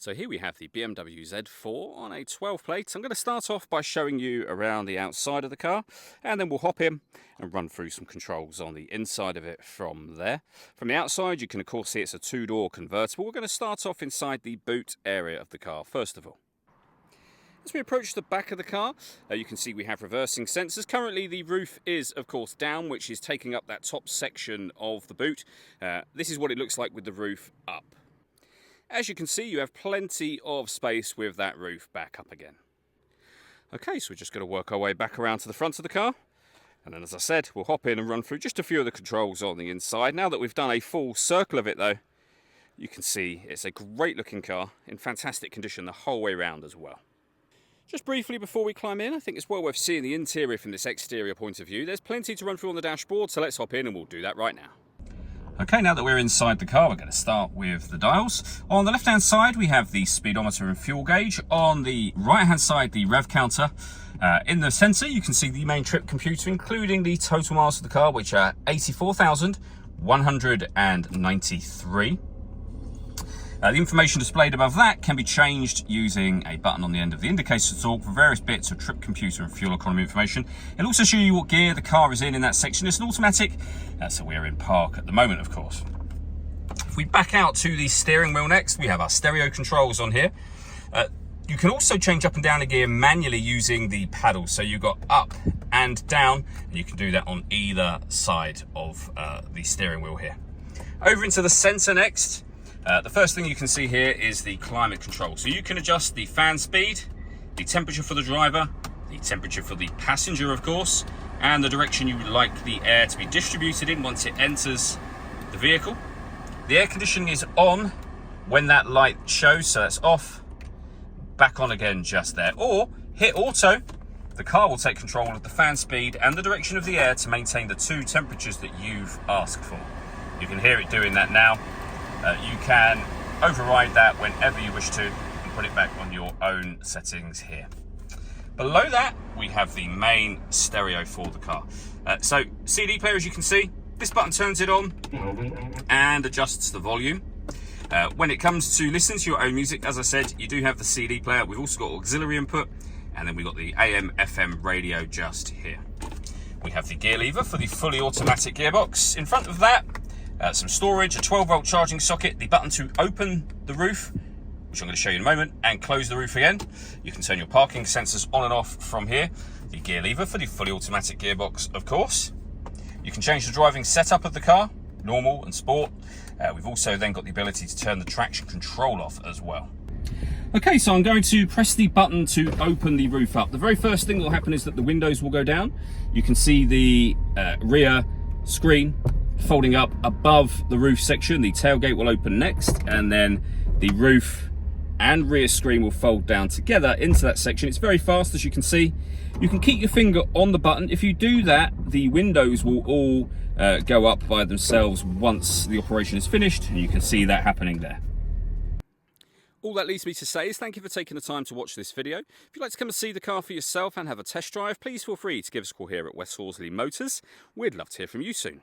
So here we have the BMW Z4 on a 12 plate. I'm going to start off by showing you around the outside of the car, and then we'll hop in and run through some controls on the inside of it from there. From the outside, you can of course see it's a two-door convertible. We're going to start off inside the boot area of the car first of all. As we approach the back of the car, you can see we have reversing sensors. Currently the roof is of course down, which is taking up that top section of the boot. This is what it looks like with the roof up. As you can see, you have plenty of space with that roof back up again. Okay, so we're just going to work our way back around to the front of the car. And then, as I said, we'll hop in and run through just a few of the controls on the inside. Now that we've done a full circle of it, though, you can see it's a great looking car in fantastic condition the whole way around as well. Just briefly before we climb in, I think it's well worth seeing the interior from this exterior point of view. There's plenty to run through on the dashboard, so let's hop in and we'll do that right now. Okay, now that we're inside the car, we're going to start with the dials. On the left-hand side, we have the speedometer and fuel gauge. On the right-hand side, the rev counter. In the centre, you can see the main trip computer, including the total miles of the car, which are 84,193. The information displayed above that can be changed using a button on the end of the indicator to talk for various bits of trip computer and fuel economy information. It'll also show you what gear the car is in that section. It's an automatic, so we're in park at the moment, of course. If we back out to the steering wheel next, we have our stereo controls on here. You can also change up and down a gear manually using the paddles. So you've got up and down, and you can do that on either side of the steering wheel here. Over into the centre next. The first thing you can see here is the climate control. So you can adjust the fan speed, the temperature for the driver, the temperature for the passenger, of course, and the direction you would like the air to be distributed in once it enters the vehicle. The air conditioning is on when that light shows, so that's off, back on again just there. Or hit auto, the car will take control of the fan speed and the direction of the air to maintain the two temperatures that you've asked for. You can hear it doing that now. You can override that whenever you wish to and put it back on your own settings here. Below that, we have the main stereo for the car. So CD player, as you can see, this button turns it on and adjusts the volume. When it comes to listen to your own music, as I said, you do have the CD player. We've also got auxiliary input, and then we've got the AM, FM radio just here. We have the gear lever for the fully automatic gearbox. In front of that, some storage, a 12-volt charging socket, the button to open the roof, which I'm going to show you in a moment, and close the roof again. You can turn your parking sensors on and off from here. The gear lever for the fully automatic gearbox, of course. You can change the driving setup of the car, normal and sport. We've also then got the ability to turn the traction control off as well. Okay, so I'm going to press the button to open the roof up. The very first thing that will happen is that the windows will go down. You can see the rear screen folding up above the roof section. The tailgate will open next, and then the roof and rear screen will fold down together into that section. It's very fast, as you can see. You can keep your finger on the button. If you do that, the windows will all go up by themselves once the operation is finished, and you can see that happening there. All that leaves me to say is thank you for taking the time to watch this video. If you'd like to come and see the car for yourself and have a test drive, please feel free to give us a call here at West Horsley Motors. We'd love to hear from you soon.